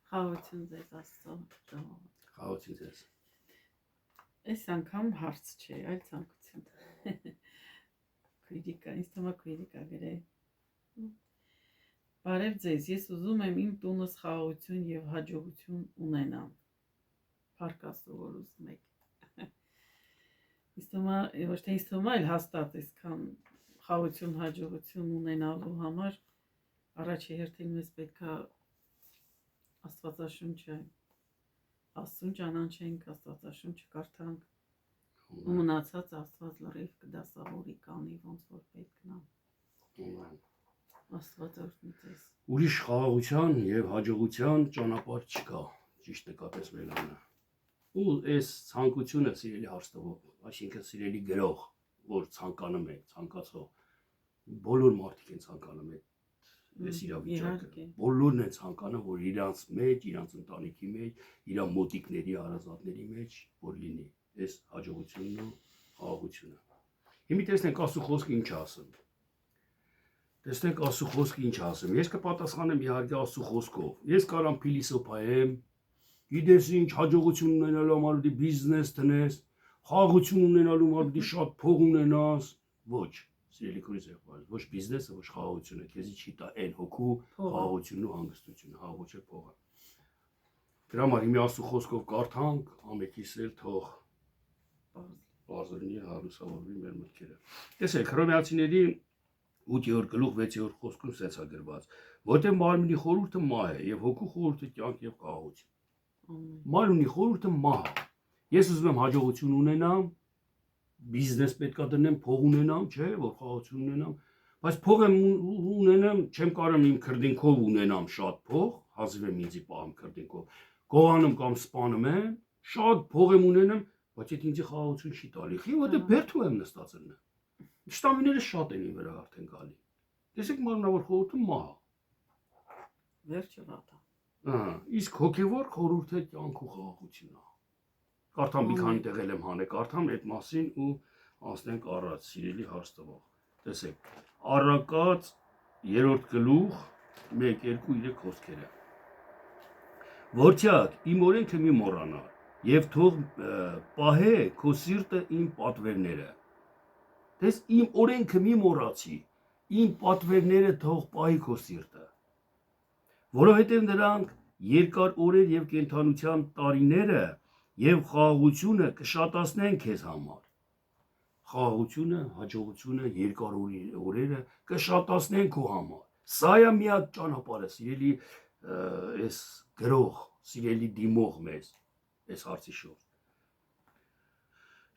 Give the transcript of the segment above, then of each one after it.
Խաղաղություն ձեզ Աստծո ժողովուրդ։ Խաղաղություն ձեզ։ Այս անգամ հարց չէ, այլ ցանկություն։ Քրիտիկա, ինձ թվում է քրիտիկա գրել։ Բարև ձեզ, ես ուզում եմ իմ տունս խաղաղություն եւ հաջողություն ունենամ։ Փառքաստու որ ուզում եք։ Ինձ թվում է, ոչ թե ինձ թվում է, այլ հաստատ այսքան խաղաղություն, հաջողություն ունենալու համար առաջի հերթին մեզ պետքա Աստվածաշունչը Աստծուն ճանաչենք, Աստվածաշունչը կարդանք ու մնացած Աստված լրիվ կդասավորի կանի ոնց որ պետք նա։ Աստված օրհնի ձեզ։ Ուրիշ խաղաղության եւ հաջողության ճանապարհ չկա, ճիշտ նկատես Մելանը։ Ու այս ցանկությունը սիրելի հարստով, այսինքն սիրելի գրող, որ ցանկանում է, ցանկացող բոլոր մարդիկ են ցանկանում այս իրավիճակը։ Բոլորն են ցանկանում, որ իրանց մեջ, իրանց ընտանիքի մեջ, իր մոտիկների, հարազատների մեջ որ լինի այս հաջողությունն ու խաղաղությունը։ Հիմա տեսնենք Աստծո խոսքը ինչ ասում։ Տեսնենք Աստծո խոսքը ինչ ասում։ Ես կպատասխանեմ իհարկե Աստծո խոսքով։ Ես կարամ փիլիսոփայեմ, գիտես ինչ հաջողություն ունենալու համար դի բիզնես տնես, խաղաղություն ունենալու համար դի շատ փող ունենաս, ոչ, սիրելի քույրեր, ոչ բիզնեսը, ոչ խաղաղությունը, քեզի չի տա այն հոգու խաղաղությունն ու հանգստությունը, հա ոչ է փողը։ Դրա համար հիմա Աստծո խոսքով կարդանք, ամենքիս էլ թող բարձրինի հարուսավորվի մեր մտքերը։ Տեսեք, Հռոմեացիների 8-րդ գլուխ 6-րդ խոսքում սենց է գրված, որտեղ մարմնի խորհուրդը մահ է եւ հոգու խորհուրդը կյանք եւ խաղաղություն։ Մարմնի խորհուրդը մահ է։ Ես ուզում եմ հաջողություն ունենամ, բիզնես պետքա դնեմ, փող ունենամ, չէ, որ խաղաղություն ունենամ, բայց փող եմ ունենամ, չեմ կարող իմ քրդինքով ունենամ շատ փող, հազիվ եմ ինձի պահեմ քրդինքով։ Գողանում կամ սպանում եմ, շատ փող եմ ունենամ, բայց այդ ինձի խաղաղություն չի տալի։ Խի որտե բերթում եմ նստած ելնեմ։ Շտամիները շատ են իմ վրա արդեն գալի։ Տեսեք մարմնավոր խորհուրդը մահ է։ Վերջը վատ է։ Իսկ հոգևոր խորհուրդը կյանք ու խաղաղությունն է։ Կարդամ մի քանի տեղ եմ հանել, կարդամ այդ մասին ու անցնենք առաջ, սիրելի հարստվող։ Տեսեք, Առակաց 3-րդ գլուխ 1-2-3 խոսքերը։ Որդյակ, իմ օրենքը մի մոռանալ, եւ թող պահե քո սիրտը իմ պատվերները։ Տես իմ օրենքը մի մոռացի, իմ պատվերները թող պահի քո սիրտը։ Որովհետև նրանք երկար օրեր եւ կենթանության տարիները եւ խաղաղությունը կշատացնեն քեզ համար։ Խաղաղությունը, հաջողությունը, երկար օրերը կշատացնեն քո համար։ Սա է միակ ճանապարհը, սիրելի այս գրող, սիրելի դիմող մեզ այս հարցի շուրջ։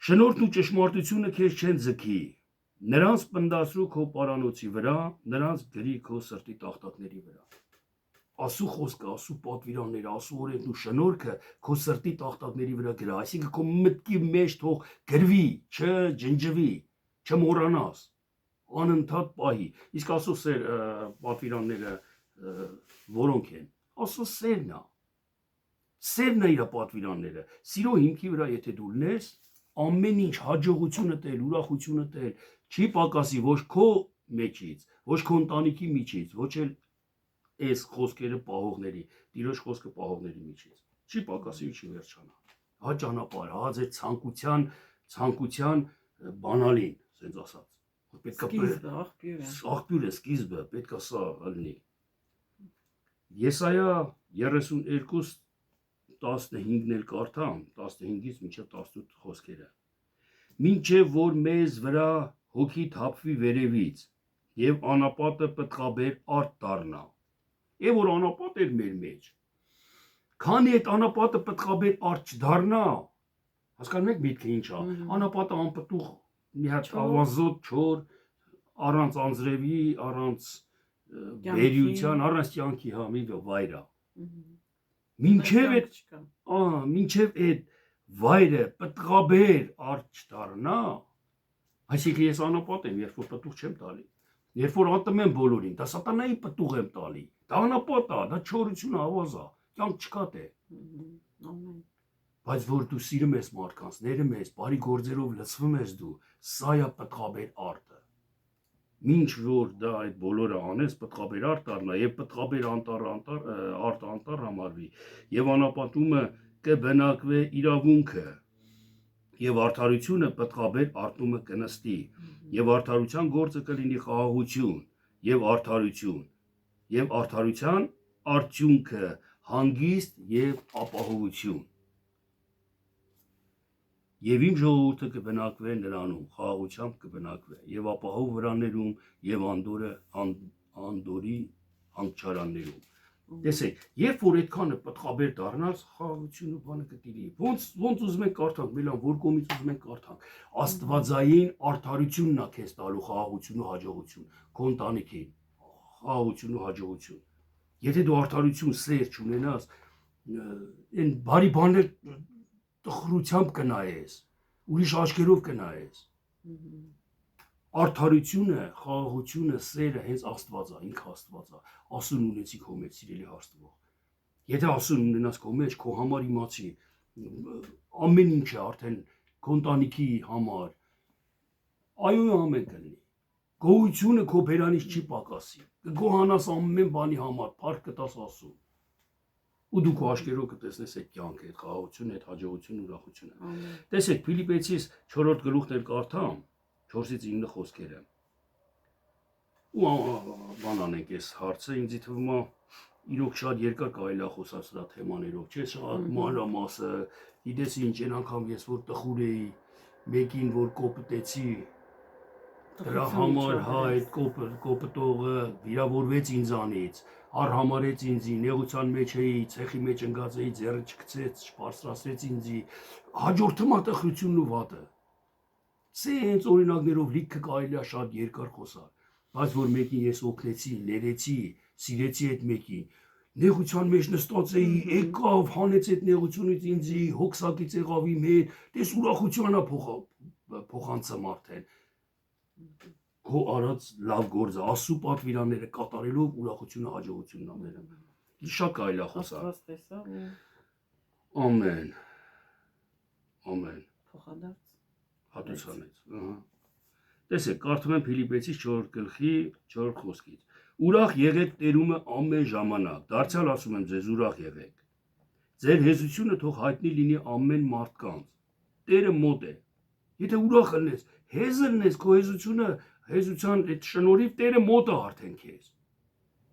Շնորհքն ու ճշմարտությունը քեզ չեն ձգի, նրանց պնդասրու քո պարանոցի վրա, նրանց գրի քո սրտի տախտակների վրա։ Աստծո խոսքը, Աստծո պատվիրանները, Աստծո օրենքն ու շնորհքը քո սրտի տախտակների վրա գրա, այսինքն քո մտքի մեջ թող գրվի, չջնջվի, չմոռանաս, անընդհատ պահի։ Իսկ Աստծո սեր պատվիրանները որոնք են։ Աստծո սերն է։ Սերն է իր պատվիրանները։ Սիրո հիմքի վրա եթե դու լնես, ամեն ինչ հաջողությունդ էլ, ուրախությունդ էլ չի պակասի ոչ քո մեջից, ոչ քո ընտանիքի միջից, ոչ էլ այս խոսքերը պահողների, Տիրոջ խոսքը պահողների միջից։ Չի պակասի ու չի վերջանա։ Հա ճանապարհ, հա ձեր ցանկության բանալին, ասենց ասած։ Պետքա աղբյուրը, սկիզբը, պետքա սա լինի։ Եսայա 32:15-ն էլ կարդամ, 15-ից մինչև 18 խոսքերը։ Մինչև որ մեզ վրա հոգի թափվի վերևից եւ անապատը պտղաբեր արդ դառնա։ Եվ որ անապատ էր մեր մեջ։ Քանի այդ անապատը պտղաբեր արդ չդառնա, հասկանում եք միտքը ինչ է։ Անապատը անպտուղ մի հատ ավազոտ չոր, առանց անձրևի, առանց բերիության, առանց կյանքի հա մի վայր է։ Մինչև այդ վայրը պտղաբեր արդ չդառնա, այսինքն ես անապատ եմ, երբ որ պտուղ չեմ տալի։ Երբ որ ատում եմ բոլորին, դա սատանայի պտուղ եմ տալի, դա անապատ է, դա չորություն ավազ է, կյանք չկա դե։ Բայց որ դու սիրում ես մարդկանց, ներում ես, բարի գործերով լցվում ես դու, սա է պտղաբեր արտը։ Մինչ որ դա այդ բոլորը անես, պտղաբեր արտ դառնա եւ պտղաբեր անտառ համարվի եւ անապատումը կբնակվի իրավունքը եւ արդարությունը պտղաբեր արտումը կնստի եւ արդարության գործը կլինի խաղաղություն եւ արդարության արդյունքը հանգիստ եւ ապահովություն եւ իմ ժողովուրդը կբնակվի նրանում խաղաղությամբ կբնակվի եւ ապահով վրաներում եւ անդորի հանգչարաններում տեսեք երբ որ այդքանը պտղաբեր դառնալ խաղաղությունը բանը կտիրի ոնց ուզում եք կարդանք մելան որ կողմից ուզում եք կարդանք աստվածային արդարությունն է քեզ տալու խաղաղություն ու հաջողություն քո ընտանիքին խաղաղություն ու հաջողություն եթե դու արդարություն սեր չունենաս այն բարի բաներ տխրությամբ կնայես, ուրիշ աչքերով կնայես։ Արդարությունը, խաղաղությունը, սերը հենց Աստված է, ինքը Աստված է։ Ասուն ունեցի քո մեջ սիրելի հարստվող։ Եթե ասուն ունենաս քո մեջ, քո համար իմացի, ամեն ինչը արդեն քո ընտանիքի համար, այո ամեն կլինի։ Գոհությունը քո բերանից չի պակասի։ Կգոհանաս ամեն բանի համար, փառք կտաս Աստծուն։ Ու դու քո աչքերով կտեսնես այդ կյանքը, այդ խաղաղությունը, այդ հաջողությունը, ուրախությունը։ Տեսեք, Փիլիպեցիս 4-րդ գլուխն էլ կարդամ, 4-ից 9 խոսքերը։ Ու բան անենք այս հարցը, ինձ թվում է իրոք շատ երկար կարելի է խոսալ սրա թեմաներով, չէ՞, շատ մանրամասը, գիտես ինչ, այն անգամ ես որ տխուր էի, մեկին որ կոպտեցի, դրա համար այդ կոպտողը վիրավորվեց ինձանից, արհամարեց ինձի, նեղության մեջ էի, ցեխի մեջ ընկած էի, ձեռը չգցեց, չբարձրացրեց ինձի, հաջորդը մատախությունն ու վատը։ Սենց օրինակներով լիքը կարելի է շատ երկար խոսալ, բայց որ մեկին ես օգնեցի, ներեցի, սիրեցի այդ մեկին, նեղության մեջ նստած էի, եկավ, հանեց այդ նեղությունից ինձի, հոգսակից եղավ իմ հետ, տես ուրախության է փոխանցում արդեն։ Քո արած լավ գործը, Աստծո պատվիրանները կատարելով ուրախությունը, հաջողությունն ամենը։ Շատ կարելի է խոսալ։ Աստված տեսավ ու ամեն։ Ամեն։ փոխադարձ Հատուցանեց։ Տեսեք, կարդում եմ Փիլիպեցիս 4 գլխի 4 խոսքից։ Ուրախ եղեք Տերումը ամեն ժամանակ։ Դարձյալ ասում եմ ձեզ ուրախ եղեք։ Ձեր հեզությունը թող հայտնի լինի ամեն մարդկանց։ Տերը մոտ է։ Եթե ուրախ ըլնես, հեզրնես քո հեզության այդ շնորհիվ Տերը մոտ է արդեն քեզ։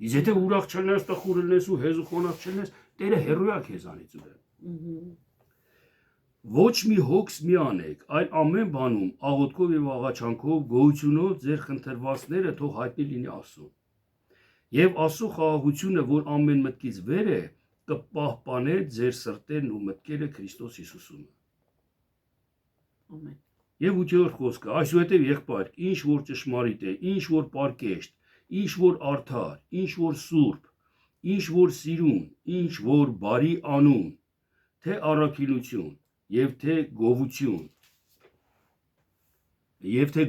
Իսկ եթե ուրախ չլնես, տխուր ըլնես ու հեզուխոնած չլնես, Տերը հեռու է քեզանից ուրեմն։ Ոչ մի հոգս մի անեք, այլ ամեն բանում աղոթքով եւ աղաչանքով, գոհությունով ձեր խնդրվածները թող հայտնի լինի Աստծուն։ Եվ Աստծո խաղաղությունը, որ ամեն մտքից վեր է, կպահպանե ձեր սրտերն ու մտքերը Քրիստոս Հիսուսում։ ամեն։ Եվ 8-րդ խոսքը, այսուհետև եղբայր, ինչ որ ճշմարիտ է, ինչ որ պարկեշտ, ինչ որ արդար, ինչ որ սուրբ, ինչ որ սիրուն, ինչ որ բարի անուն, թե առաքինություն, եւ թե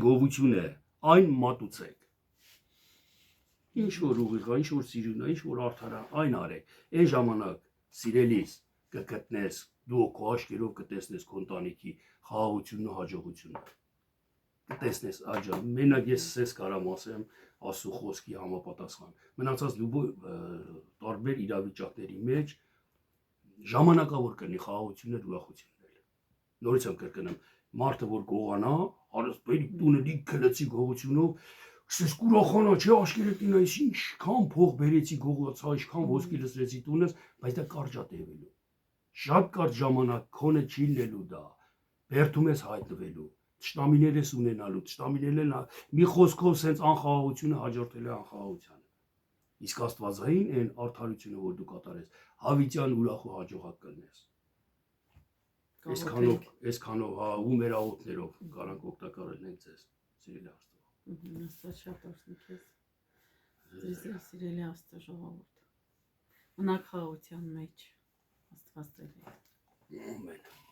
գովություն է, այն մատուցեք։ Ինչ որ ուղիղ է, ինչ որ սիրուն է, ինչ որ արդար է, այն արեք։ Այն ժամանակ սիրելիս կգտնես, դու քո աչքերով կտեսնես քո ընտանիքի խաղաղությունն ու հաջողությունը։ Կտեսնես աջա։ Մենակ ես սես կարամ ասեմ Աստծո խոսքի համապատասխան։ Մնացած տարբեր իրավիճակների մեջ ժամանակավոր կլինի խաղաղություններ, ուրախություններ։ Նորից եմ կրկնում, մարդը որ գողանա, արստերի տունը լիքը լցի գողությունով, սկսես ուրախանա, չէ, աշկերտ տնայիս ինչքան փող բերեցի գողացա, ինչքան ոսկի լցրեցի տունս, բայց դա կարճ է տևելու։ Շատ կարճ ժամանակ քոնը չի լինելու դա։ Բերդում ես հայտնվելու, թշնամիներ ես ունենալու, թշնամիներն մի խոսքով սենց անխաղաղությունը հաջորդել է անխաղաղությանը։ Իսկ Աստվածային այն արդարությունը, որ դու կատարես, հավիտյան ուրախ ու հաջողակ կլնես։ Այսքանով ու մեր աղոթներով կարանք օգտակար լինենք ձեզ, սիրելի Աստծո։ Աստված շատ օրհնի քեզ։ Ձեզ սիրելի Աստծո ժողովուրդ։ Մնաք խաղաղության մեջ։ Աստված ձեզ հետ։ Ամեն։